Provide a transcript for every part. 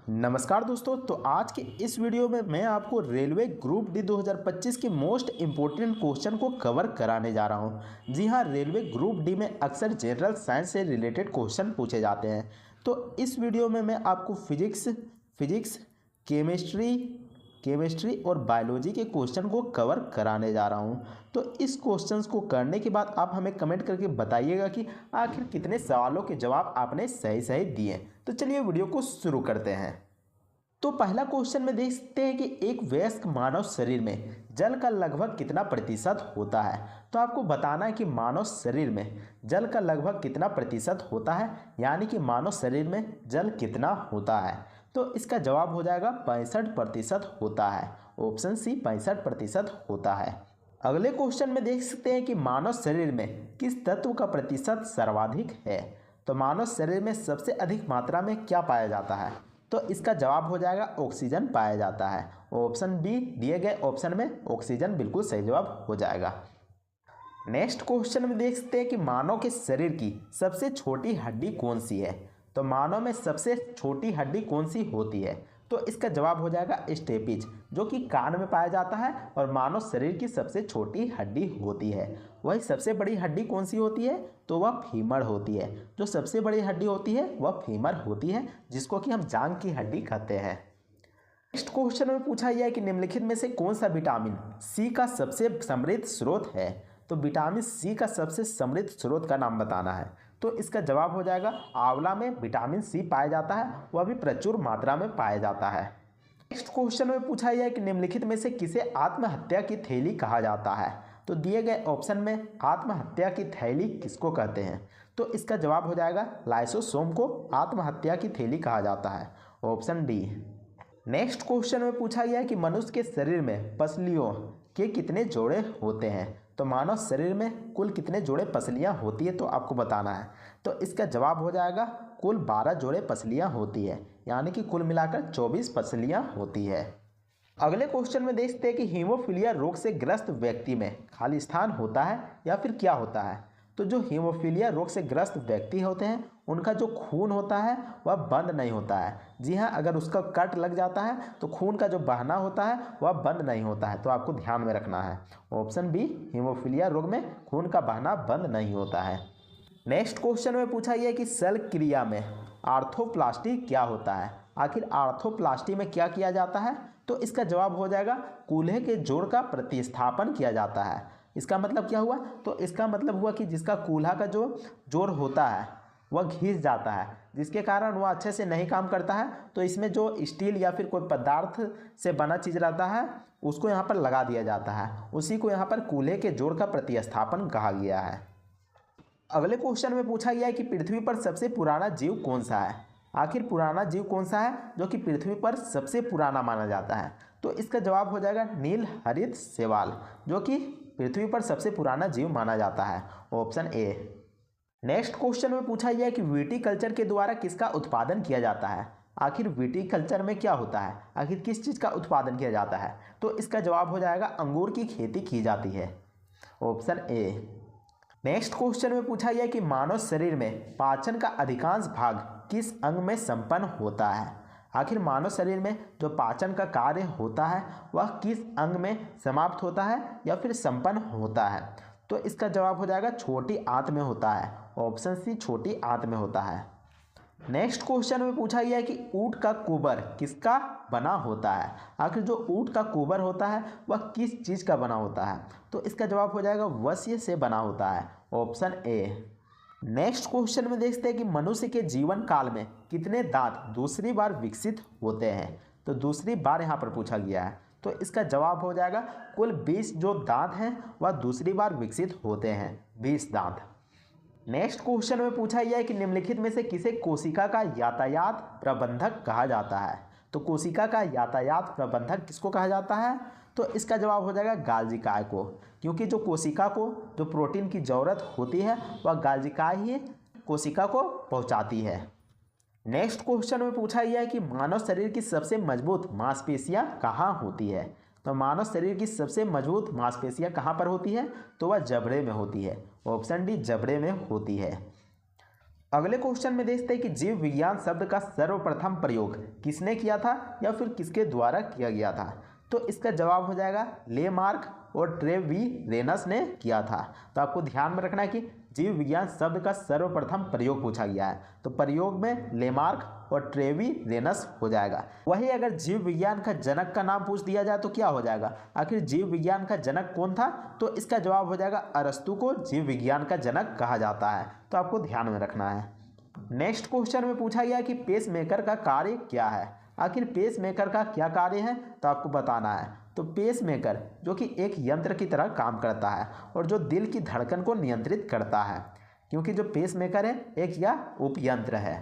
नमस्कार दोस्तों। तो आज के इस वीडियो में मैं आपको रेलवे ग्रुप डी 2025 के मोस्ट इम्पोर्टेंट क्वेश्चन को कवर कराने जा रहा हूं। जी हां, रेलवे ग्रुप डी में अक्सर जनरल साइंस से रिलेटेड क्वेश्चन पूछे जाते हैं। तो इस वीडियो में मैं आपको फिजिक्स केमिस्ट्री और बायोलॉजी के क्वेश्चन को कवर कराने जा रहा हूं। तो इस क्वेश्चंस को करने के बाद आप हमें कमेंट करके बताइएगा कि आखिर कितने सवालों के जवाब आपने सही सही दिए। तो चलिए वीडियो को शुरू करते हैं। तो पहला क्वेश्चन में देखते हैं कि एक वयस्क मानव शरीर में जल का लगभग कितना प्रतिशत होता है। तो आपको बताना है कि मानव शरीर में जल का लगभग कितना प्रतिशत होता है, यानी कि मानव शरीर में जल कितना होता है। तो इसका जवाब हो जाएगा 65% होता है। ऑप्शन सी 65% होता है। अगले क्वेश्चन में देख सकते हैं कि मानव शरीर में किस तत्व का प्रतिशत सर्वाधिक है। तो मानव शरीर में सबसे अधिक मात्रा में क्या पाया जाता है। तो इसका जवाब हो जाएगा ऑक्सीजन पाया जाता है। ऑप्शन बी दिए गए ऑप्शन में ऑक्सीजन बिल्कुल सही जवाब हो जाएगा। नेक्स्ट क्वेश्चन में देख सकते हैं कि मानव के शरीर की सबसे छोटी हड्डी कौन सी है। तो मानव में सबसे छोटी हड्डी कौन सी होती है। तो इसका जवाब हो जाएगा स्टेपिज, जो कि कान में पाया जाता है और मानव शरीर की सबसे छोटी हड्डी होती है। वही सबसे बड़ी हड्डी कौन सी होती है, तो वह फीमर होती है। जो सबसे बड़ी हड्डी होती है वह फीमर होती है, जिसको कि हम जांघ की हड्डी कहते हैं। नेक्स्ट क्वेश्चन में पूछा गया है कि निम्नलिखित में से कौन सा विटामिन सी का सबसे समृद्ध स्रोत है। तो विटामिन सी का सबसे समृद्ध स्रोत का नाम बताना है। तो इसका जवाब हो जाएगा आंवला में विटामिन सी पाया जाता है, वह भी प्रचुर मात्रा में पाया जाता है। नेक्स्ट क्वेश्चन में पूछा गया है कि निम्नलिखित में से किसे आत्महत्या की थैली कहा जाता है। तो दिए गए ऑप्शन में आत्महत्या की थैली किसको कहते हैं। तो इसका जवाब हो जाएगा लाइसोसोम को आत्महत्या की थैली कहा जाता है। Option D. नेक्स्ट क्वेश्चन में पूछा गया है कि मनुष्य के शरीर में पसलियों के कितने जोड़े होते हैं। तो मानव शरीर में कुल कितने जोड़े पसलियां होती है, तो आपको बताना है। तो इसका जवाब हो जाएगा कुल 12 जोड़े पसलियां होती है, यानी कि कुल मिलाकर 24 पसलियां होती है। अगले क्वेश्चन में देखते हैं कि हीमोफीलिया रोग से ग्रस्त व्यक्ति में खाली स्थान होता है या फिर क्या होता है। तो जो हीमोफीलिया रोग से ग्रस्त व्यक्ति होते हैं उनका जो खून होता है वह बंद नहीं होता है। जी हाँ, अगर उसका कट लग जाता है तो खून का जो बहना होता है वह बंद नहीं होता है। तो आपको ध्यान में रखना है। ऑप्शन बी, हीमोफीलिया रोग में खून का बहना बंद नहीं होता है। नेक्स्ट क्वेश्चन में पूछा गया है कि शल्य क्रिया में आर्थोप्लास्टी क्या होता है। आखिर आर्थोप्लास्टी में क्या किया जाता है। तो इसका जवाब हो जाएगा कूल्हे के जोड़ का प्रतिस्थापन किया जाता है। इसका मतलब क्या हुआ, तो इसका मतलब हुआ कि जिसका कूल्हा का जो जोड़ होता है वह घिस जाता है, जिसके कारण वह अच्छे से नहीं काम करता है। तो इसमें जो स्टील या फिर कोई पदार्थ से बना चीज़ रहता है उसको यहाँ पर लगा दिया जाता है। उसी को यहाँ पर कूल्हे के जोड़ का प्रतिस्थापन कहा गया है। अगले क्वेश्चन में पूछा गया है कि पृथ्वी पर सबसे पुराना जीव कौन सा है। आखिर पुराना जीव कौन सा है जो कि पृथ्वी पर सबसे पुराना माना जाता है। तो इसका जवाब हो जाएगा नील हरित शैवाल, जो कि पृथ्वी पर सबसे पुराना जीव माना जाता है। Option A. नेक्स्ट क्वेश्चन में पूछा गया है कि विटीकल्चर के द्वारा किसका उत्पादन किया जाता है। आखिर विटीकल्चर में क्या होता है, आखिर किस चीज़ का उत्पादन किया जाता है। तो इसका जवाब हो जाएगा अंगूर की खेती की जाती है। Option A. नेक्स्ट क्वेश्चन में पूछा गया कि मानव शरीर में पाचन का अधिकांश भाग किस अंग में संपन्न होता है। आखिर मानव शरीर में जो पाचन का कार्य होता है वह किस अंग में समाप्त होता है या फिर संपन्न होता है। तो इसका जवाब हो जाएगा छोटी आंत में होता है। ऑप्शन सी, छोटी आंत में होता है। नेक्स्ट क्वेश्चन में पूछा गया है कि ऊंट का कुबर किसका बना होता है। आखिर जो ऊंट का कुबर होता है वह किस चीज़ का बना होता है। तो इसका जवाब हो जाएगा वस्य से बना होता है। Option A. नेक्स्ट क्वेश्चन में देखते हैं कि मनुष्य के जीवन काल में कितने दांत दूसरी बार विकसित होते हैं। तो दूसरी बार यहाँ पर पूछा गया है। तो इसका जवाब हो जाएगा कुल 20 जो दांत हैं वह दूसरी बार विकसित होते हैं, 20 दांत। नेक्स्ट क्वेश्चन में पूछा गया है कि निम्नलिखित में से किसे कोशिका का यातायात प्रबंधक कहा जाता है। तो कोशिका का यातायात प्रबंधक किसको कहा जाता है। तो इसका जवाब हो जाएगा गाल्जिकाय को, क्योंकि जो कोशिका को जो प्रोटीन की ज़रूरत होती है वह गाल्जिकाय ही कोशिका को पहुंचाती है। नेक्स्ट क्वेश्चन में पूछा गया है कि मानव शरीर की सबसे मजबूत मांसपेशियां कहाँ होती है। तो मानव शरीर की सबसे मजबूत मांसपेशियां कहाँ पर होती है, तो वह जबड़े में होती है। ऑप्शन डी, जबड़े में होती है। अगले क्वेश्चन में देखते हैं कि जीव विज्ञान शब्द का सर्वप्रथम प्रयोग किसने किया था या फिर किसके द्वारा किया गया था। तो इसका जवाब हो जाएगा लेमार्क और ट्रेवीरेनस ने किया था। तो आपको ध्यान में रखना है कि जीव विज्ञान शब्द का सर्वप्रथम प्रयोग पूछा गया है, तो प्रयोग में लेमार्क और ट्रेवीरेनस हो जाएगा। वही अगर जीव विज्ञान का जनक का नाम पूछ दिया जाए तो क्या हो जाएगा, आखिर जीव विज्ञान का जनक कौन था। तो इसका जवाब हो जाएगा अरस्तु को जीव विज्ञान का जनक कहा जाता है। तो आपको ध्यान में रखना है। नेक्स्ट क्वेश्चन में पूछा गया कि पेस मेकर का कार्य क्या है। आखिर पेस मेकर का क्या कार्य है, तो आपको बताना है। तो पेस मेकर जो कि एक यंत्र की तरह काम करता है और जो दिल की धड़कन को नियंत्रित करता है, क्योंकि जो पेस मेकर है एक या उपयंत्र है।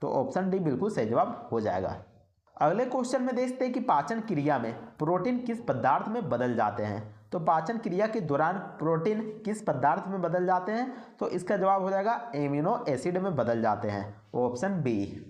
तो ऑप्शन डी बिल्कुल सही जवाब हो जाएगा। अगले क्वेश्चन में देखते हैं कि पाचन क्रिया में प्रोटीन किस पदार्थ में बदल जाते हैं। तो पाचन क्रिया के दौरान प्रोटीन किस पदार्थ में बदल जाते हैं। तो इसका जवाब हो जाएगा एमिनो एसिड में बदल जाते हैं, ऑप्शन बी।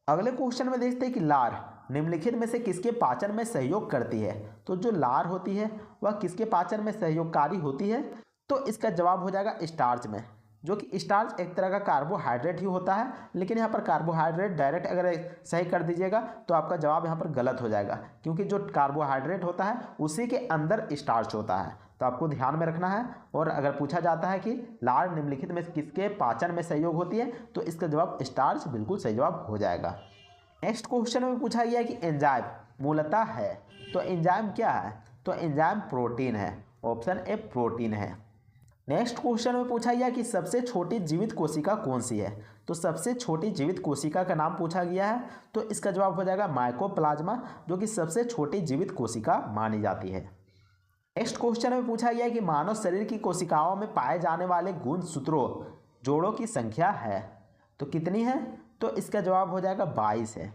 अगले क्वेश्चन में देखते हैं कि लार निम्नलिखित में से किसके पाचन में सहयोग करती है। तो जो लार होती है वह किसके पाचन में सहयोगकारी होती है। तो इसका जवाब हो जाएगा स्टार्च में, जो कि स्टार्च एक तरह का कार्बोहाइड्रेट ही होता है। लेकिन यहाँ पर कार्बोहाइड्रेट डायरेक्ट अगर सही कर दीजिएगा तो आपका जवाब यहाँ पर गलत हो जाएगा, क्योंकि जो कार्बोहाइड्रेट होता है उसी के अंदर स्टार्च होता है। तो आपको ध्यान में रखना है। और अगर पूछा जाता है कि लार निम्नलिखित में किसके पाचन में सहयोग होती है, तो इसका जवाब स्टार्च बिल्कुल सही जवाब हो जाएगा। नेक्स्ट क्वेश्चन में पूछा गया कि एंजाइम मूलतः है। तो एंजाइम क्या है, तो एंजाइम प्रोटीन है, ऑप्शन ए प्रोटीन है। नेक्स्ट क्वेश्चन में पूछा गया कि सबसे छोटी जीवित कोशिका कौन सी है। तो सबसे छोटी जीवित कोशिका का नाम पूछा गया है। तो इसका जवाब हो जाएगा माइकोप्लाज्मा, जो कि सबसे छोटी जीवित कोशिका मानी जाती है। नेक्स्ट क्वेश्चन में पूछा गया कि मानव शरीर की कोशिकाओं में पाए जाने वाले गुणसूत्रों जोड़ों की संख्या है, तो कितनी है। तो इसका जवाब हो जाएगा 22 है।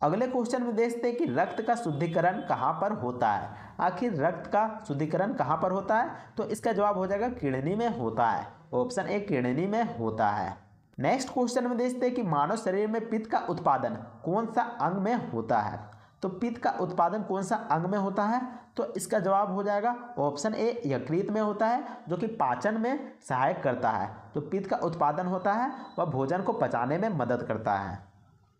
अगले क्वेश्चन में देखते हैं कि रक्त का शुद्धिकरण कहाँ पर होता है। आखिर रक्त का शुद्धिकरण कहाँ पर होता है। तो इसका जवाब हो जाएगा किडनी में होता है, ऑप्शन ए किडनी में होता है। नेक्स्ट क्वेश्चन में देखते हैं कि मानव शरीर में पित्त का उत्पादन कौन सा अंग में होता है। तो पित्त का उत्पादन कौन सा अंग में होता है। तो इसका जवाब हो जाएगा ऑप्शन ए यकृत में होता है, जो कि पाचन में सहायक करता है। तो पित्त का उत्पादन होता है वह भोजन को पचाने में मदद करता है।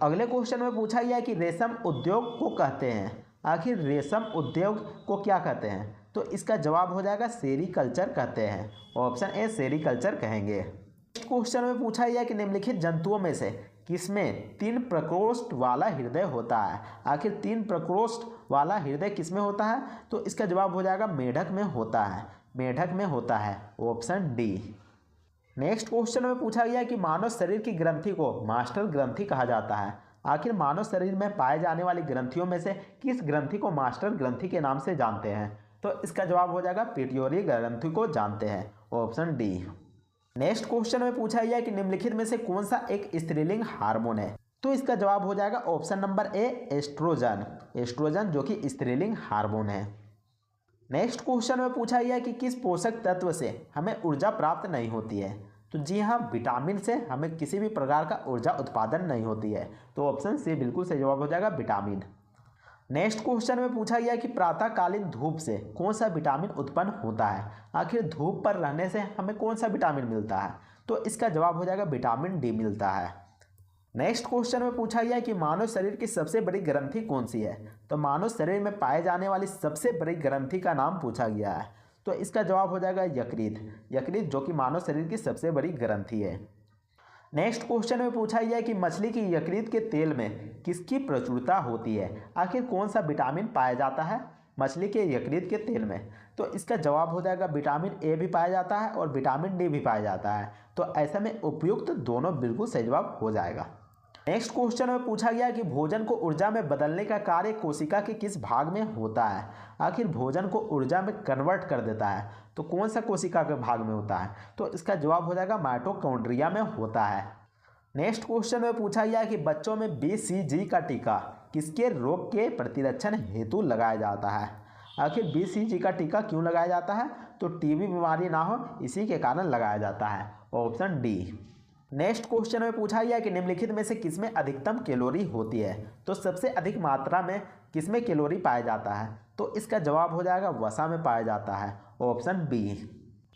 अगले क्वेश्चन में पूछा गया कि रेशम उद्योग को कहते हैं। आखिर रेशम उद्योग को क्या कहते हैं। तो इसका जवाब हो जाएगा सेरीकल्चर कहते हैं, ऑप्शन ए सेरीकल्चर कहेंगे। नेक्स्ट क्वेश्चन में पूछा गया कि निम्नलिखित जंतुओं में से किसमें 3 प्रकोष्ठ वाला हृदय होता है। आखिर 3 प्रकोष्ठ वाला हृदय किसमें होता है। तो इसका जवाब हो जाएगा मेढक में होता है, मेढक में होता है, ऑप्शन डी। नेक्स्ट क्वेश्चन में पूछा गया कि मानव शरीर की ग्रंथि को मास्टर ग्रंथि कहा जाता है। आखिर मानव शरीर में पाए जाने वाली ग्रंथियों में से किस ग्रंथि को मास्टर ग्रंथि के नाम से जानते हैं। तो इसका जवाब हो जाएगा पिट्यूटरी ग्रंथि को जानते हैं, ऑप्शन डी। नेक्स्ट क्वेश्चन में पूछा गया कि निम्नलिखित में से कौन सा एक स्त्रीलिंग हार्मोन है। तो इसका जवाब हो जाएगा option number A oestrogen, oestrogen जो कि स्त्रीलिंग हार्मोन है। नेक्स्ट क्वेश्चन में पूछा गया कि किस पोषक तत्व से हमें ऊर्जा प्राप्त नहीं होती है। तो जी हाँ, विटामिन से हमें किसी भी प्रकार का ऊर्जा उत्पादन नहीं होती है। तो ऑप्शन सी बिल्कुल सही जवाब हो जाएगा विटामिन। नेक्स्ट क्वेश्चन में पूछा गया कि प्रातःकालीन धूप से कौन सा विटामिन उत्पन्न होता है। आखिर धूप पर रहने से हमें कौन सा विटामिन मिलता है। तो इसका जवाब हो जाएगा विटामिन डी मिलता है। नेक्स्ट क्वेश्चन में पूछा गया कि मानव शरीर की सबसे बड़ी ग्रंथि कौन सी है। तो मानव शरीर में पाए जाने वाली सबसे बड़ी ग्रंथि का नाम पूछा गया है। तो इसका जवाब हो जाएगा यकृत, यकृत जो कि मानव शरीर की सबसे बड़ी ग्रंथि है। नेक्स्ट क्वेश्चन में पूछा गया कि मछली की यकृत के तेल में किसकी प्रचुरता होती है। आखिर कौन सा विटामिन पाया जाता है मछली के यकृत के तेल में। तो इसका जवाब हो जाएगा विटामिन ए भी पाया जाता है और विटामिन डी भी पाया जाता है। तो ऐसे में उपयुक्त दोनों बिल्कुल सही जवाब हो जाएगा। नेक्स्ट क्वेश्चन में पूछा गया कि भोजन को ऊर्जा में बदलने का कार्य कोशिका के किस भाग में होता है। आखिर भोजन को ऊर्जा में कन्वर्ट कर देता है तो कौन सा कोशिका के भाग में होता है। तो इसका जवाब हो जाएगा माइटोकॉन्ड्रिया में होता है। नेक्स्ट क्वेश्चन में पूछा गया कि बच्चों में BCG का टीका किसके रोग के प्रतिरक्षण हेतु लगाया जाता है। आखिर BCG का टीका क्यों लगाया जाता है। तो टीबी बीमारी ना हो इसी के कारण लगाया जाता है, ऑप्शन डी। नेक्स्ट क्वेश्चन में पूछा गया कि निम्नलिखित में से किसमें अधिकतम कैलोरी होती है। तो सबसे अधिक मात्रा में किसमें कैलोरी पाया जाता है। तो इसका जवाब हो जाएगा वसा में पाया जाता है, ऑप्शन बी।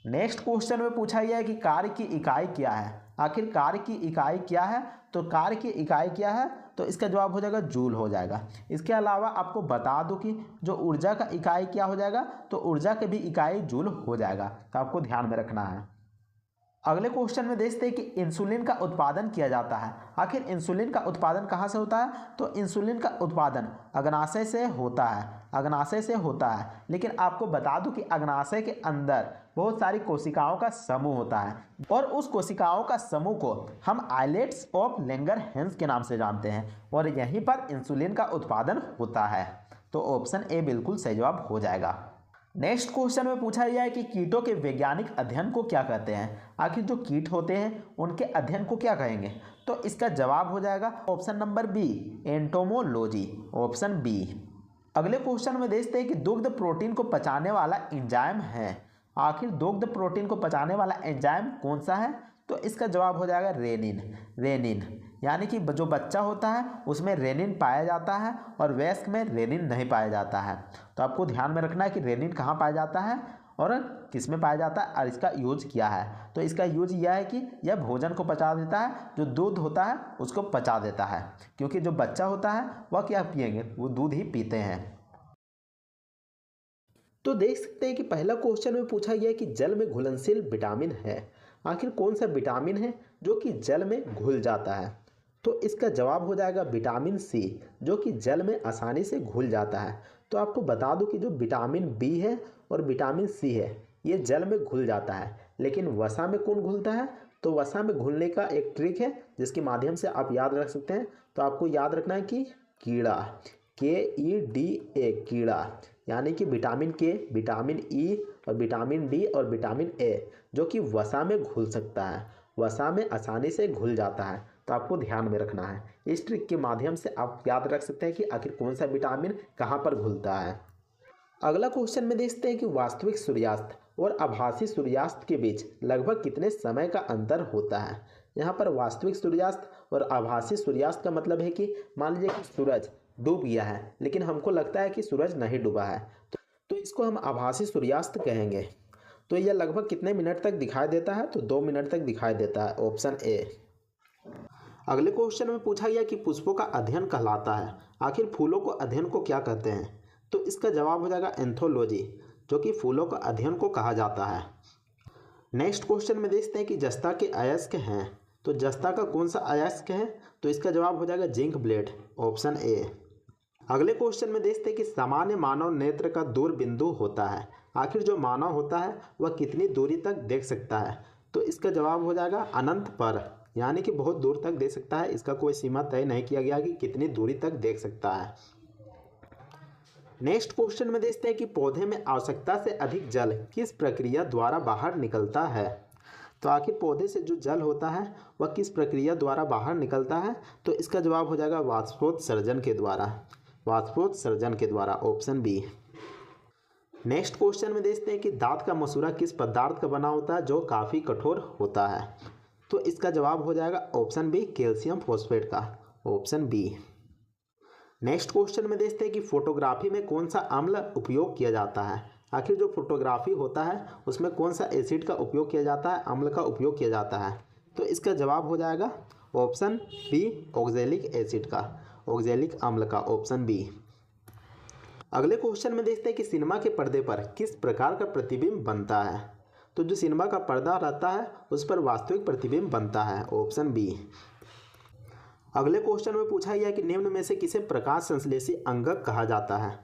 नेक्स्ट क्वेश्चन में पूछा गया कि कार्य की इकाई क्या है। आखिर कार्य की इकाई क्या है? तो कार्य की इकाई क्या है? तो इसका जवाब हो जाएगा जूल हो जाएगा। इसके अलावा आपको बता दूं कि जो ऊर्जा का इकाई क्या हो जाएगा? तो ऊर्जा की भी इकाई जूल हो जाएगा, तो आपको ध्यान में रखना है। अगले क्वेश्चन में देखते हैं कि इंसुलिन का उत्पादन किया जाता है। आखिर इंसुलिन का उत्पादन कहाँ से होता है? तो इंसुलिन का उत्पादन अग्नाशय से होता है, अग्नाशय से होता है। लेकिन आपको बता दूं कि अग्नाशय के अंदर बहुत सारी कोशिकाओं का समूह होता है और उस कोशिकाओं का समूह को हम आइलेट्स ऑफ लैंगरहैंस के नाम से जानते हैं और यहीं पर इंसुलिन का उत्पादन होता है। तो ऑप्शन ए बिल्कुल सही जवाब हो जाएगा। नेक्स्ट क्वेश्चन में पूछा गया है कि कीटों के वैज्ञानिक अध्ययन को क्या कहते हैं? आखिर जो कीट होते हैं उनके अध्ययन को क्या कहेंगे? तो इसका जवाब हो जाएगा option number B, entomology, option B. अगले क्वेश्चन में देखते हैं कि दुग्ध प्रोटीन को पचाने वाला एंजाइम है। आखिर दुग्ध प्रोटीन को पचाने वाला एंजाइम कौन सा है? तो इसका जवाब हो जाएगा रेनिन, रेनिन। यानी कि जो बच्चा होता है उसमें रेनिन पाया जाता है और वयस्क में रेनिन नहीं पाया जाता है। तो आपको ध्यान में रखना है कि रेनिन कहाँ पाया जाता है और किस में पाया जाता है और इसका यूज क्या है। तो इसका यूज यह है कि यह भोजन को पचा देता है, जो दूध होता है उसको पचा देता है, क्योंकि जो बच्चा होता है वह क्या पिएंगे? वो दूध ही पीते हैं। तो देख सकते हैं कि पहला क्वेश्चन में पूछा गया कि जल में घुलनशील विटामिन है। आखिर कौन सा विटामिन है जो कि जल में घुल जाता है? तो इसका जवाब हो जाएगा विटामिन सी, जो कि जल में आसानी से घुल जाता है। तो आपको बता दूं कि जो विटामिन बी है और विटामिन सी है ये जल में घुल जाता है, लेकिन वसा में कौन घुलता है? तो वसा में घुलने का एक ट्रिक है जिसके माध्यम से आप याद रख सकते हैं। तो आपको याद रखना है कि कीड़ा, KEDA, कीड़ा, यानी कि विटामिन के, विटामिन ई और विटामिन डी और विटामिन ए जो कि वसा में घुल सकता है, वसा में आसानी से घुल जाता है। तो आपको ध्यान में रखना है। इस ट्रिक के माध्यम से आप याद रख सकते हैं कि आखिर कौन सा विटामिन कहाँ पर घुलता है। अगला क्वेश्चन में देखते हैं कि वास्तविक सूर्यास्त और आभासी सूर्यास्त के बीच लगभग कितने समय का अंतर होता है? यहाँ पर वास्तविक सूर्यास्त और आभासी सूर्यास्त का मतलब है कि मान लीजिए कि सूरज डूब गया है लेकिन हमको लगता है कि सूरज नहीं डूबा है, तो इसको हम आभासी सूर्यास्त कहेंगे। तो यह लगभग कितने मिनट तक दिखाई देता है? तो 2 मिनट तक दिखाई देता है, ऑप्शन ए। अगले क्वेश्चन में पूछा गया कि पुष्पों का अध्ययन कहलाता है। आखिर फूलों को अध्ययन को क्या कहते हैं? तो इसका जवाब हो जाएगा एंथोलॉजी, जो कि फूलों का अध्ययन को कहा जाता है। नेक्स्ट क्वेश्चन में देखते हैं कि जस्ता के अयस्क हैं। तो जस्ता का कौन सा अयस्क है? तो इसका जवाब हो जाएगा जिंक ब्लेड, ऑप्शन ए। अगले क्वेश्चन में देखते हैं कि सामान्य मानव नेत्र का दूर बिंदु होता है। आखिर जो मानव होता है वह कितनी दूरी तक देख सकता है? तो इसका जवाब हो जाएगा अनंत पर, यानी कि बहुत दूर तक देख सकता है। इसका कोई सीमा तय नहीं किया गया कि कितनी दूरी तक देख सकता है। नेक्स्ट क्वेश्चन में देखते हैं कि पौधे में आवश्यकता से अधिक जल किस प्रक्रिया द्वारा बाहर निकलता है? तो आखिर पौधे से जो जल होता है वह किस प्रक्रिया द्वारा बाहर निकलता है? तो इसका जवाब हो जाएगा वाष्पोत्सर्जन के द्वारा, वाष्पोत्सर्जन के द्वारा, ऑप्शन बी। नेक्स्ट क्वेश्चन में देखते हैं कि दांत का मसूड़ा किस पदार्थ का बना होता है जो काफ़ी कठोर होता है? तो इसका जवाब हो जाएगा ऑप्शन बी, कैल्शियम फॉस्फेट का, ऑप्शन बी। नेक्स्ट क्वेश्चन में देखते हैं कि फोटोग्राफी में कौन सा अम्ल उपयोग किया जाता है? आखिर जो फोटोग्राफी होता है उसमें कौन सा एसिड का उपयोग किया जाता है, अम्ल का उपयोग किया जाता है? तो इसका जवाब हो जाएगा ऑप्शन बी, ऑक्जेलिक एसिड का, ऑक्जेलिक अम्ल का, ऑप्शन बी। अगले क्वेश्चन में देखते हैं कि सिनेमा के पर्दे पर किस प्रकार का प्रतिबिंब बनता है? तो जो सिनेमा का पर्दा रहता है उस पर वास्तविक प्रतिबिंब बनता है, ऑप्शन बी। अगले क्वेश्चन में पूछा गया कि निम्न में से किसे प्रकाश संश्लेषी अंगक कहा जाता है?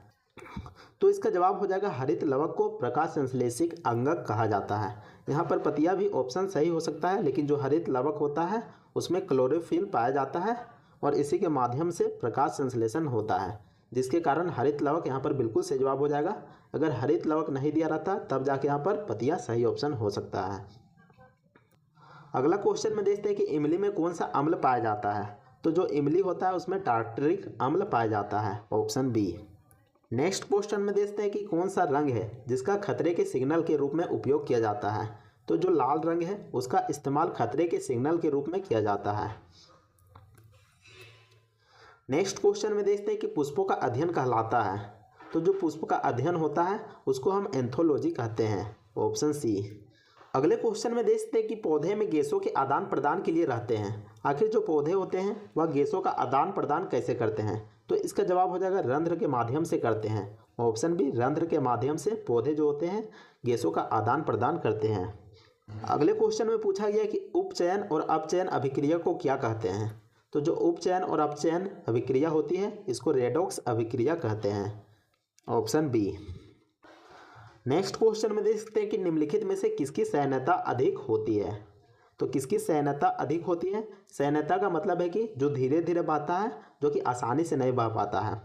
तो इसका जवाब हो जाएगा हरित लवक को प्रकाश संश्लेषी अंगक कहा जाता है। यहाँ पर पतिया भी ऑप्शन सही हो सकता है, लेकिन जो हरित लवक होता है उसमें क्लोरोफिल पाया जाता है और इसी के माध्यम से प्रकाश संश्लेषण होता है, जिसके कारण हरित लवक यहाँ पर बिल्कुल सही जवाब हो जाएगा। अगर हरित लवक नहीं दिया रहता तब जाके यहाँ पर पतिया सही ऑप्शन हो सकता है। अगला क्वेश्चन में देखते हैं कि इमली में कौन सा अम्ल पाया जाता है? तो जो इमली होता है उसमें टार्टरिक अम्ल पाया जाता है, ऑप्शन बी। नेक्स्ट क्वेश्चन में देखते हैं कि कौन सा रंग है जिसका खतरे के सिग्नल के रूप में उपयोग किया जाता है? तो जो लाल रंग है उसका इस्तेमाल खतरे के सिग्नल के रूप में किया जाता है। नेक्स्ट क्वेश्चन में देखते हैं कि पुष्पों का अध्ययन कहलाता है। तो जो पुष्प का अध्ययन होता है उसको हम एंथोलॉजी कहते हैं, ऑप्शन सी। अगले क्वेश्चन में देखते हैं कि पौधे में गैसों के आदान प्रदान के लिए रहते हैं। आखिर जो पौधे होते हैं वह गैसों का आदान प्रदान कैसे करते हैं? तो इसका जवाब हो जाएगा रंध्र के माध्यम से करते हैं। ऑप्शन बी, रंध्र के माध्यम से पौधे जो होते हैं गैसों का आदान प्रदान करते हैं। अगले क्वेश्चन में पूछा गया कि उपचयन और अपचयन अभिक्रिया को क्या कहते हैं? तो जो उपचयन और अपचयन अभिक्रिया होती है इसको रेडॉक्स अभिक्रिया कहते हैं। Option B. नेक्स्ट क्वेश्चन में देखते हैं कि निम्नलिखित में से किसकी सैन्यता अधिक होती है? तो किसकी सैन्यता अधिक होती है? सैन्यता का मतलब है कि जो धीरे धीरे बहता है, जो कि आसानी से नहीं बह पाता है।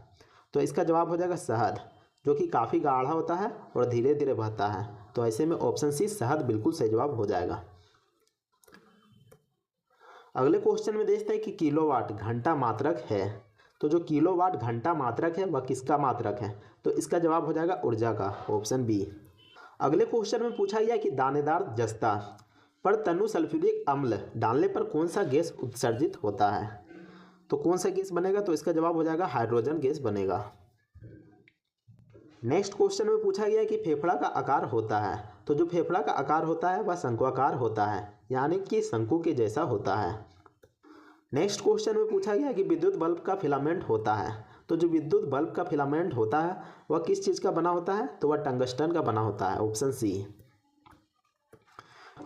तो इसका जवाब हो जाएगा शहद, जो कि काफ़ी गाढ़ा होता है और धीरे धीरे बहता है। तो ऐसे में ऑप्शन सी शहद बिल्कुल सही जवाब हो जाएगा। अगले क्वेश्चन में देखते हैं कि किलोवाट घंटा मात्रक है। तो जो किलोवाट घंटा मात्रक है वह किसका मात्रक है? तो इसका जवाब हो जाएगा ऊर्जा का। Option B. अगले क्वेश्चन में पूछा गया कि दानेदार जस्ता पर तनु सल्फ्यूरिक अम्ल डालने पर कौन सा गैस उत्सर्जित होता है? तो कौन सा गैस बनेगा? तो इसका जवाब हो जाएगा हाइड्रोजन गैस बनेगा। नेक्स्ट क्वेश्चन में पूछा गया कि फेफड़ा का आकार होता है। तो जो फेफड़ा का आकार होता है वह शंक्वाकार होता है, यानी कि शंकु के जैसा होता है। नेक्स्ट क्वेश्चन में पूछा गया कि विद्युत बल्ब का फिलामेंट होता है। तो जो विद्युत बल्ब का फिलामेंट होता है वह किस चीज़ का बना होता है? तो वह टंगस्टन का बना होता है। Option C.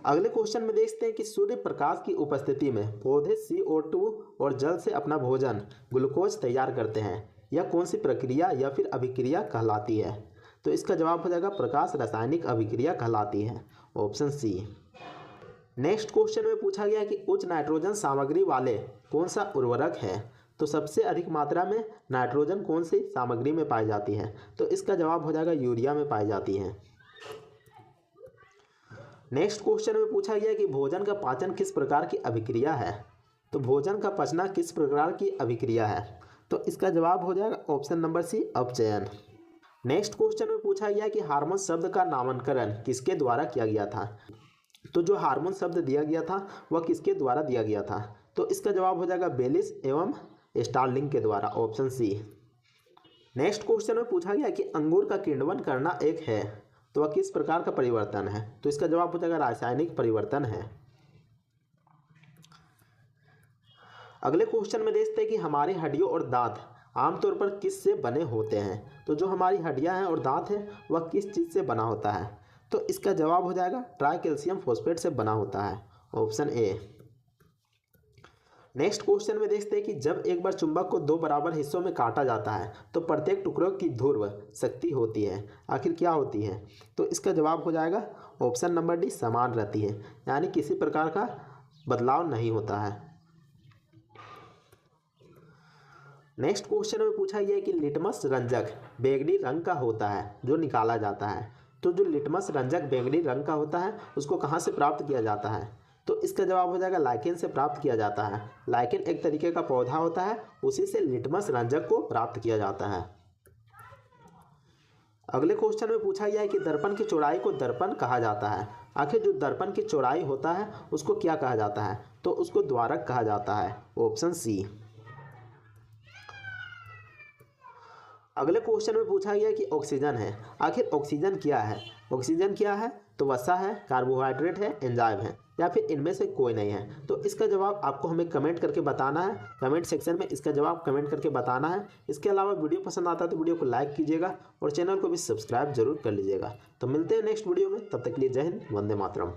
अगले क्वेश्चन में देखते हैं कि सूर्य प्रकाश की उपस्थिति में पौधे CO2 और जल से अपना भोजन ग्लूकोज तैयार करते हैं। यह कौन सी प्रक्रिया या फिर अभिक्रिया कहलाती है? तो इसका जवाब हो जाएगा प्रकाश रासायनिक अभिक्रिया कहलाती है। ऑप्शन सी। नेक्स्ट क्वेश्चन में पूछा गया कि उच्च नाइट्रोजन सामग्री वाले कौन सा उर्वरक है? तो सबसे अधिक मात्रा में नाइट्रोजन कौन सी सामग्री में पाई जाती है? तो इसका जवाब हो जाएगा यूरिया में पाई जाती है। नेक्स्ट क्वेश्चन में पूछा गया कि भोजन का पाचन किस प्रकार की अभिक्रिया है? तो भोजन का पचना किस प्रकार की अभिक्रिया है? तो इसका जवाब हो जाएगा ऑप्शन नंबर सी, अपचयन। नेक्स्ट क्वेश्चन में पूछा गया कि हार्मोन शब्द का नामकरण किसके द्वारा किया गया था? तो जो हार्मोन शब्द दिया गया था वह किसके द्वारा दिया गया था? तो इसका जवाब हो जाएगा बेलिस एवं स्टार्लिंग के द्वारा। Option C. नेक्स्ट क्वेश्चन में पूछा गया कि अंगूर का किण्वन करना एक है, तो वह किस प्रकार का परिवर्तन है? तो इसका जवाब हो जाएगा रासायनिक परिवर्तन है। अगले क्वेश्चन में देखते हैं कि हमारी हड्डियों और दांत आमतौर पर किस से बने होते हैं? तो जो हमारी हड्डियां हैं और दांत हैं वह किस चीज़ से बना होता है? तो इसका जवाब हो जाएगा ट्राई कैल्शियम फॉस्फेट से बना होता है। Option A. नेक्स्ट क्वेश्चन में देखते हैं कि जब एक बार चुंबक को दो बराबर हिस्सों में काटा जाता है तो प्रत्येक टुकड़ों की ध्रुव शक्ति होती है, आखिर क्या होती है? तो इसका जवाब हो जाएगा ऑप्शन नंबर डी, समान रहती है, यानी किसी प्रकार का बदलाव नहीं होता है। नेक्स्ट क्वेश्चन में पूछा गया है कि लिटमस रंजक बैंगनी रंग का होता है जो निकाला जाता है। तो जो लिटमस रंजक बैंगनी रंग का होता है उसको कहाँ से प्राप्त किया जाता है? तो इसका जवाब हो जाएगा लाइकेन से प्राप्त किया जाता है। लाइकेन एक तरीके का पौधा होता है, उसी से लिटमस रंजक को प्राप्त किया जाता है। अगले क्वेश्चन में पूछा गया है कि दर्पण की चौड़ाई को दर्पण कहा जाता है। आखिर जो दर्पण की चौड़ाई होता है उसको क्या कहा जाता है? तो उसको द्वारक कहा जाता है। Option C. अगले क्वेश्चन में पूछा गया कि ऑक्सीजन है, आखिर ऑक्सीजन क्या है? ऑक्सीजन क्या है? तो वसा है, कार्बोहाइड्रेट है, एंजाइम है, या फिर इनमें से कोई नहीं है? तो इसका जवाब आपको हमें कमेंट करके बताना है। कमेंट सेक्शन में इसका जवाब कमेंट करके बताना है। इसके अलावा वीडियो पसंद आता है तो वीडियो को लाइक कीजिएगा और चैनल को भी सब्सक्राइब जरूर कर लीजिएगा। तो मिलते हैं नेक्स्ट वीडियो में, तब तक के लिए जय हिंद, वंदे मातरम।